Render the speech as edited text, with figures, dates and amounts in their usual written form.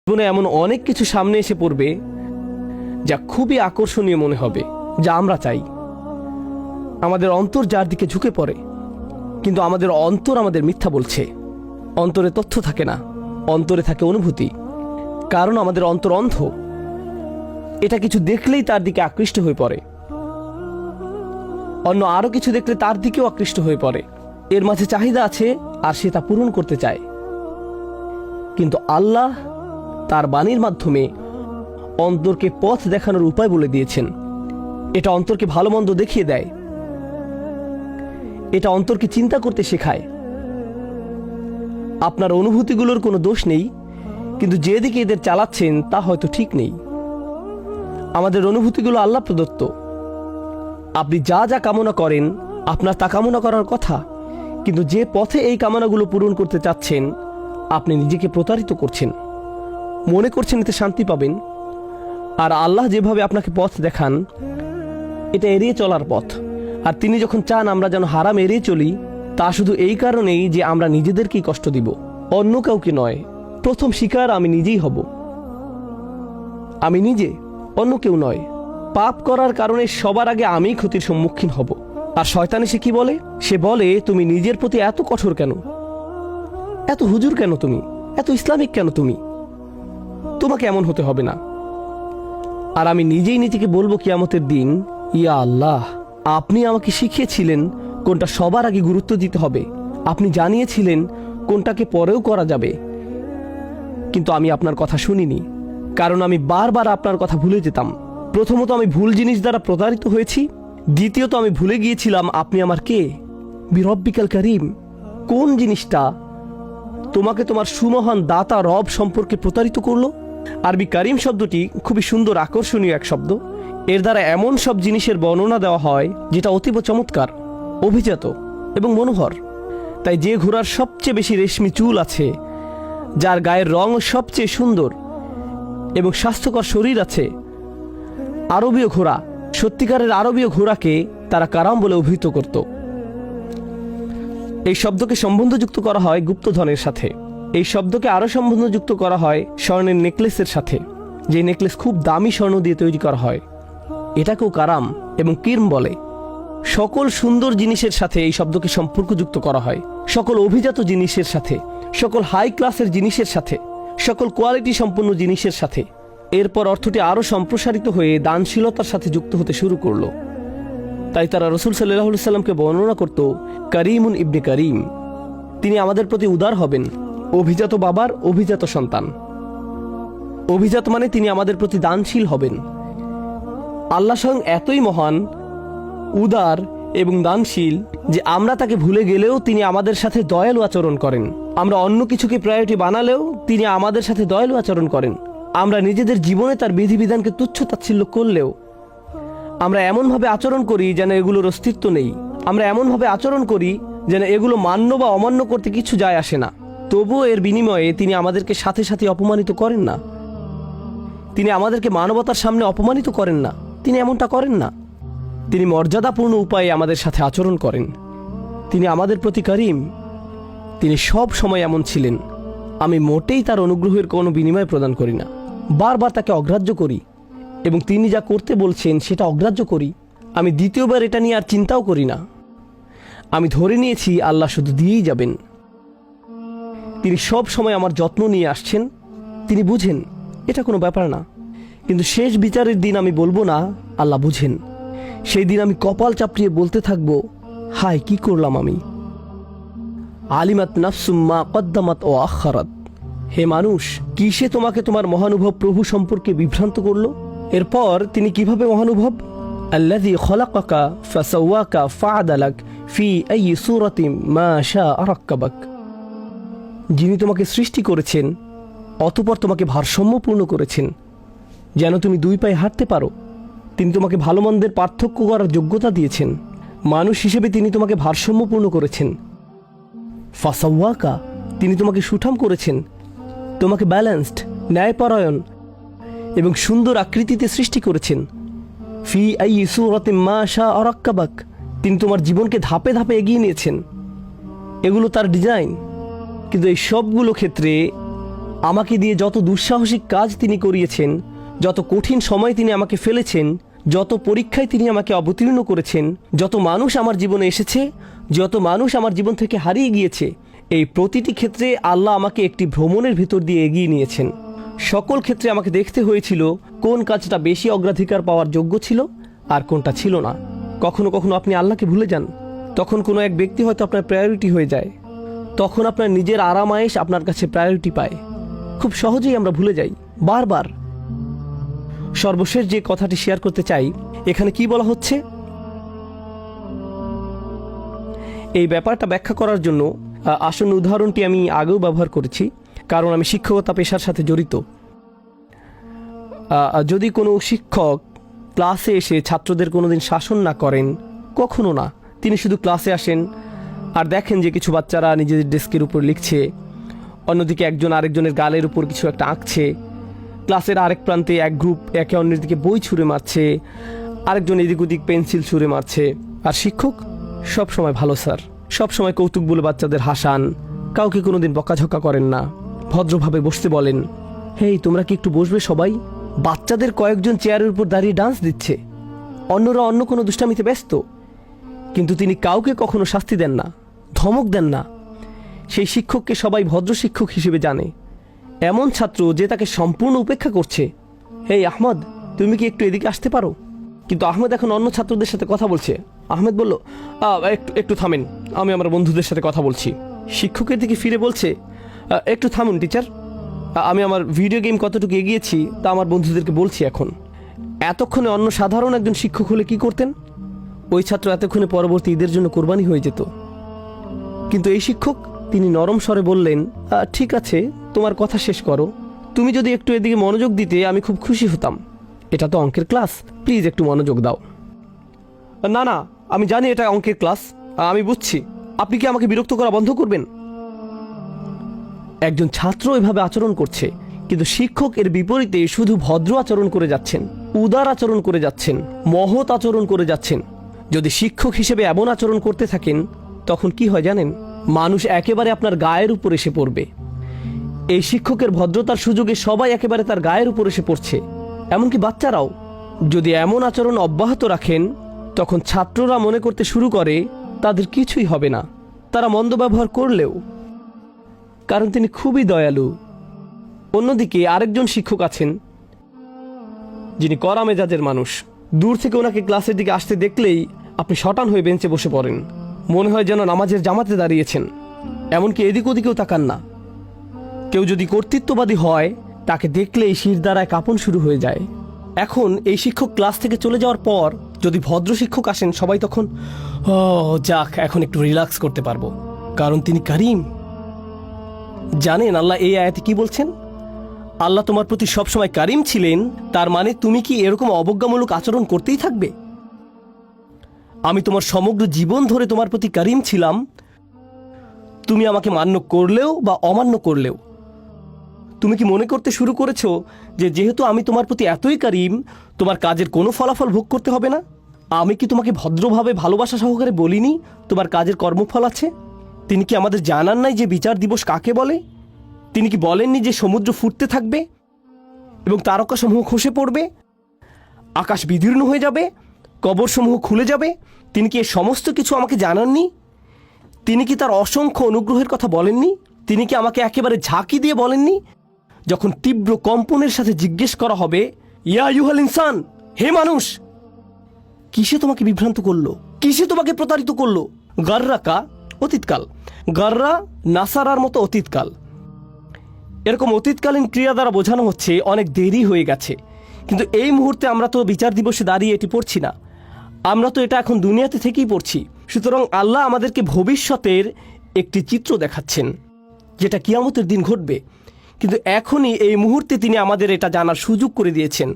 জীবনে এমন অনেক কিছু সামনে এসে পড়বে যা খুবই আকর্ষণীয় মনে হবে, যা আমরা চাই। আমাদের অন্তর যার দিকে ঝুঁকে পড়ে, কিন্তু আমাদের অন্তর আমাদের মিথ্যা বলছে। অন্তরে তথ্য থাকে না, অন্তরে থাকে অনুভূতি। কারণ আমাদের অন্তর অন্ধ, এটা কিছু দেখলেই তার দিকে আকৃষ্ট হয়ে পড়ে, অন্য আরো কিছু দেখলে তার দিকেও আকৃষ্ট হয়ে পড়ে। এর মাঝে চাহিদা আছে আর সে তা পূরণ করতে চায়। কিন্তু আল্লাহ তার বাণীর মাধ্যমে অন্তরকে পথ দেখানোর উপায় বলে দিয়েছেন। এটা অন্তরকে ভালো মন্দ দেখিয়ে দেয়, এটা অন্তরকে চিন্তা করতে শেখায়। আপনার অনুভূতিগুলোর কোনো দোষ নেই, কিন্তু যেদিকে এদের চালাচ্ছেন তা হয়তো ঠিক নেই। আমাদের অনুভূতিগুলো আল্লাহ প্রদত্ত। আপনি যা যা কামনা করেন আপনার তা কামনা করার কথা, কিন্তু যে পথে এই কামনাগুলো পূরণ করতে চাচ্ছেন আপনি নিজেকে প্রতারিত করছেন। মনে করছেন এতে শান্তি পাবেন, আর আল্লাহ যেভাবে আপনাকে পথ দেখান এটা এড়িয়ে চলার পথ। আর তিনি যখন চান আমরা যেন হারাম এড়িয়ে চলি, তা শুধু এই কারণেই যে আমরা নিজেদেরকেই কষ্ট দিব, অন্য কাউকে নয়। প্রথম শিকার আমি নিজেই হব, আমি নিজে, অন্য কেউ নয়। পাপ করার কারণে সবার আগে আমিই ক্ষতির সম্মুখীন হব। আর শয়তান এসে কি বলে? সে বলে, তুমি নিজের প্রতি এত কঠোর কেন, এত হুজুর কেন তুমি, এত ইসলামিক কেন তুমি, তোমাকে এমন হতে হবে না। আর আমি নিজেই নিজেকে বলবো কিয়ামতের দিন, ইয়া আল্লাহ, আপনি আমাকে শিখিয়েছিলেন কোনটা সবার আগে গুরুত্ব দিতে হবে, আপনি জানিয়েছিলেন কোনটাকে পরেও করা যাবে, কিন্তু আমি আপনার কথা শুনিনি। কারণ আমি বারবার আপনার কথা ভুলে যেতাম। প্রথমত আমি ভুল জিনিস দ্বারা প্রতারিত হয়েছি, দ্বিতীয়ত আমি ভুলে গিয়েছিলাম আপনি আমার কে, বিরব্বিকাল করিম। কোন জিনিসটা তোমাকে তোমার সুমহান দাতা রব সম্পর্কে প্রতারিত করলো? আরবি করিম শব্দটি খুবই সুন্দর, আকর্ষণীয় এক শব্দ। এর দ্বারা এমন সব জিনিসের বর্ণনা দেওয়া হয় যেটা অতীব চমৎকার, অভিজাত এবং মনোহর। তাই যে ঘোড়ার সবচেয়ে বেশি রেশমি চুল আছে, যার গায়ের রং সবচেয়ে সুন্দর এবং স্বাস্থ্যকর শরীর আছে, আরবীয় ঘোড়া, সত্যিকারের আরবীয় ঘোড়াকে তারা কারাম বলে অভিহিত করত। এই শব্দকে সম্বন্ধযুক্ত করা হয় গুপ্তধনের সাথে। এই শব্দকে আরো সম্বন্ধযুক্ত করা হয় স্বর্ণের নেকলেসের সাথে, যে নেকলেস খুব দামি স্বর্ণ দিয়ে তৈরি করা হয়, এটাকেও কারাম এবং কিরম বলে। সকল সুন্দর জিনিসের সাথে এই শব্দকে সম্পর্কযুক্ত করা হয়, সকল অভিজাত জিনিসের সাথে, সকল হাই ক্লাসের জিনিসের সাথে, সকল কোয়ালিটি সম্পন্ন জিনিসের সাথে। এরপর অর্থটি আরো সম্প্রসারিত হয়ে দানশীলতার সাথে যুক্ত হতে শুরু করলো। তাই তারা রাসূল সাল্লাল্লাহু আলাইহি সাল্লামকে বর্ণনা করত করিমুন ইবনে করিম, তিনি আমাদের প্রতি উদার হবেন, অভিজাত বাবার অভিজাত সন্তান। অভিজাত মানে তিনি আমাদের প্রতি দানশীল হবেন। আল্লাহ স্বয়ং এতই মহান, উদার এবং দানশীল যে আমরা তাকে ভুলে গেলেও তিনি আমাদের সাথে দয়ালু আচরণ করেন। আমরা অন্য কিছুকে প্রায়োরিটি বানালেও তিনি আমাদের সাথে দয়ালু আচরণ করেন। আমরা নিজেদের জীবনে তার বিধিবিধানকে তুচ্ছ তাচ্ছিল্য করলেও আমরা এমনভাবে আচরণ করি যেন এগুলোর অস্তিত্ব নেই। আমরা এমনভাবে আচরণ করি যেন এগুলো মান্য বা অমান্য করতে কিছু যায় আসে না। তবুও এর বিনিময়ে তিনি আমাদেরকে সাথে সাথে অপমানিত করেন না। তিনি আমাদেরকে মানবতার সামনে অপমানিত করেন না, তিনি এমনটা করেন না। তিনি মর্যাদাপূর্ণ উপায়ে আমাদের সাথে আচরণ করেন। তিনি আমাদের প্রতি করিম, তিনি সব সময় এমন ছিলেন। আমি মোটেই তার অনুগ্রহের কোনো বিনিময় প্রদান করি না, বারবার তাকে অগ্রাহ্য করি এবং তিনি যা করতে বলছেন সেটা অগ্রাহ্য করি। আমি দ্বিতীয়বার এটা নিয়ে আর চিন্তাও করি না। আমি ধরে নিয়েছি আল্লাহ শুধু দিয়েই যাবেন। তিনি সব সময় আমার যত্ন নিয়ে আসছেন, তিনি বুঝেন, এটা কোনো ব্যাপার না। কিন্তু শেষ বিচারের দিন আমি বলবো না আল্লাহ বুঝেন। সেই দিন আমি কপাল চাপড়িয়ে বলতে থাকবো, হায় কি করলাম আমি। আলিমাত নাফসুম মা কদ্দামাত ও আখারাত। হে মানুষ, কিসে তোমাকে তোমার মহানুভব প্রভু সম্পর্কে বিভ্রান্ত করলো? এরপর তিনি কিভাবে মহানুভব? আল্লাযী খলাকাকা ফাসাওয়াকা ফাআদালাক ফি আইয়ি সূরাতিন মা শাআ রাক্কাবাক। যিনি তোমাকে সৃষ্টি করেছেন, অতঃপর তোমাকে ভারসাম্যপূর্ণ করেছেন যেন তুমি দুই পায়ে হাঁটতে পারো। তিনি তোমাকে ভালো মন্দের পার্থক্য করার যোগ্যতা দিয়েছেন। মানুষ হিসেবে তিনি তোমাকে ভারসাম্যপূর্ণ করেছেন। ফাসাওয়াকা, তিনি তোমাকে সুঠাম করেছেন, তোমাকে ব্যালেন্সড, ন্যায়পরায়ণ এবং সুন্দর আকৃতিতে সৃষ্টি করেছেন। ফি আইয়ি সূরাতিন মা শাআ রাক্কাবাক, তিনি তোমার জীবনকে ধাপে ধাপে এগিয়ে নিয়েছেন। এগুলো তার ডিজাইন। কিন্তু এই সবগুলো ক্ষেত্রে আমাকে দিয়ে যত দুঃসাহসিক কাজ তিনি করিয়েছেন, যত কঠিন সময় তিনি আমাকে ফেলেছেন, যত পরীক্ষায় তিনি আমাকে অবতীর্ণ করেছেন, যত মানুষ আমার জীবনে এসেছে, যত মানুষ আমার জীবন থেকে হারিয়ে গিয়েছে, এই প্রতিটি ক্ষেত্রে আল্লাহ আমাকে একটি ভ্রমণের ভিতর দিয়ে এগিয়ে নিয়েছেন। সকল ক্ষেত্রে আমাকে দেখতে হয়েছিল কোন কাজটা বেশি অগ্রাধিকার পাওয়ার যোগ্য ছিল আর কোনটা ছিল না। কখনো কখনো আপনি আল্লাহকে ভুলে যান, তখন কোনো এক ব্যক্তি হয়তো আপনার প্রায়োরিটি হয়ে যায়, তখন আপনার নিজের আরামায়েশ আপনার কাছে প্রায়োরিটি পায়। খুব সহজেই আমরা ভুলে যাই বারবার। সর্বশেষ যে কথাটি শেয়ার করতে চাই, এখানে কি বলা হচ্ছে, এই ব্যাপারটা ব্যাখ্যা করার জন্য আসন্ন উদাহরণটি আমি আগেও ব্যবহার করেছি, কারণ আমি শিক্ষকতা পেশার সাথে জড়িত। যদি কোনো শিক্ষক ক্লাসে এসে ছাত্রদের কোনোদিন শাসন না করেন, কখনো না, তিনি শুধু ক্লাসে আসেন আর দেখেন যে কিছু বাচ্চারা নিজেদের ডেস্কের উপর লিখছে, অন্যদিকে একজন আরেকজনের গালের উপর কিছু একটা আঁকছে, ক্লাসের আরেক প্রান্তে এক গ্রুপ একে অন্যের দিকে বই ছুঁড়ে মারছে, আরেকজন এদিক ওদিক পেন্সিল ছুঁড়ে মারছে, আর শিক্ষক সব সময় ভালো স্যার, সব সময় কৌতুক বলে বাচ্চাদের হাসান, কাউকে কোনোদিন বকাঝকা করেন না, ভদ্রভাবে বসতে বলেন। হেই, তোমরা কি একটু বসবে সবাই? বাচ্চাদের কয়েকজন চেয়ারের উপর দাঁড়িয়ে ডান্স দিচ্ছে, অন্যরা অন্য কোনো দুষ্টামিতে ব্যস্ত, কিন্তু তিনি কাউকে কখনো শাস্তি দেন না, ধমক দেন না। সেই শিক্ষককে সবাই ভদ্র শিক্ষক হিসেবে জানে। এমন ছাত্র যে তাকে সম্পূর্ণ উপেক্ষা করছে, হেই আহমদ, তুমি কি একটু এদিকে আসতে পারো? কিন্তু আহমেদ এখন অন্য ছাত্রদের সাথে কথা বলছে। আহমেদ বলল, একটু থামেন, আমি আমার বন্ধুদের সাথে কথা বলছি। শিক্ষকের দিকে ফিরে বলছে, একটু থামুন টিচার, আমি আমার ভিডিও গেম কতটুকু এগিয়েছি তা আমার বন্ধুদেরকে বলছি এখন। এতক্ষণে অন্য সাধারণ একজন শিক্ষক হলে কি করতেন? ওই ছাত্র এতক্ষণে পরবর্তী ঈদের জন্য কোরবানি হয়ে যেত। কিন্তু এই শিক্ষক, তিনি নরম স্বরে বললেন, ঠিক আছে, তোমার কথা শেষ করো, তুমি যদি একটু এদিকে মনোযোগ দিতে আমি খুব খুশি হতাম। এটা তো অঙ্কের ক্লাস, প্লিজ একটু মনোযোগ দাও। না না, আমি জানি এটা অঙ্কের ক্লাস, আমি বুঝছি, আপনি কি আমাকে বিরক্ত করা বন্ধ করবেন? একজন ছাত্র এভাবে আচরণ করছে, কিন্তু শিক্ষক এর বিপরীতে শুধু ভদ্র আচরণ করে যাচ্ছেন, উদার আচরণ করে যাচ্ছেন, মহৎ আচরণ করে যাচ্ছেন। যদি শিক্ষক হিসেবে এমন আচরণ করতে থাকেন, তখন কি হয় জানেন? মানুষ একেবারে আপনার গায়ের উপর এসে পড়বে। এই শিক্ষকের ভদ্রতার সুযোগে সবাই একেবারে তার গায়ের উপর এসে পড়ছে, এমনকি বাচ্চারাও। যদি এমন আচরণ অব্যাহত রাখেন, তখন ছাত্ররা মনে করতে শুরু করে তাদের কিছুই হবে না, তারা মন্দ ব্যবহার করলেও, কারণ তিনি খুবই দয়ালু। অন্যদিকে আরেকজন শিক্ষক আছেন যিনি কড়া মেজাজের মানুষ। দূর থেকে ওনাকে ক্লাসের দিকে আসতে দেখলেই আপনি শটান হয়ে বেঞ্চে বসে পড়েন, মনে হয় যেন নামাজের জামাতে দাঁড়িয়েছেন, এমনকি এদিক ওদিকেও তাকান না। কেউ যদি কর্তৃত্ববাদী হয়, তাকে দেখলেই শিরদাঁড়ায় কাঁপন শুরু হয়ে যায়। এখন এই শিক্ষক ক্লাস থেকে চলে যাওয়ার পর যদি ভদ্র শিক্ষক আসেন, সবাই তখন যাক, এখন একটু রিল্যাক্স করতে পারবো, কারণ তিনি করিম। জানেন আল্লাহ এই আয়াতে কি বলছেন? আল্লাহ তোমার প্রতি সবসময় কারিম ছিলেন, তার মানে তুমি কি এরকম অবজ্ঞামূলক আচরণ করতেই থাকবে? আমি তোমার সমগ্র জীবন ধরে তোমার প্রতি কারিম ছিলাম, তুমি আমাকে মান্য করলেও বা অমান্য করলেও। তুমি কি মনে করতে শুরু করেছো যে যেহেতু আমি তোমার প্রতি এতই কারিম, তোমার কাজের কোনো ফলাফল ভোগ করতে হবে না? আমি কি তোমাকে ভদ্রভাবে ভালোবাসা সহকারে বলিনি তোমার কাজের কর্মফল আছে? তিনি কি আমাদের জানান নাই যে বিচার দিবস কাকে বলে? তিনি কি বলেননি যে সমুদ্র ফুটতে থাকবে এবং তারকাসমূহ খসে পড়বে, আকাশ বিদীর্ণ হয়ে যাবে, কবরসমূহ খুলে যাবে? তিনি কি এ সমস্ত কিছু আমাকে জানাননি? তিনি কি তার অসংখ্য অনুগ্রহের কথা বলেননি? তিনি কি আমাকে একেবারে ঝাঁকি দিয়ে বলেননি? যখন তীব্র কম্পনের সাথে জিজ্ঞেস করা হবে, ইয়া আইয়ুহাল ইনসান, হে মানুষ, কিসে তোমাকে বিভ্রান্ত করলো, কিসে তোমাকে প্রতারিত করলো? গাররাকা অতীতকাল, গাররা নাসারার মতো অতীতকাল। এরকম অতীতকালীন ক্রিয়া দ্বারা বোঝানো হচ্ছে অনেক দেরি হয়ে গেছে। কিন্তু এই মুহূর্তে আমরা তো বিচার দিবসে দাঁড়িয়ে এটি পড়ছি না, আমরা তো এটা এখন দুনিয়াতে থেকেই পড়ছি। সুতরাং আল্লাহ আমাদেরকে ভবিষ্যতের একটি চিত্র দেখাচ্ছেন, যেটা কিয়ামতের দিন ঘটবে, কিন্তু এখনই এই মুহূর্তে তিনি আমাদের এটা জানার সুযোগ করে দিয়েছেন।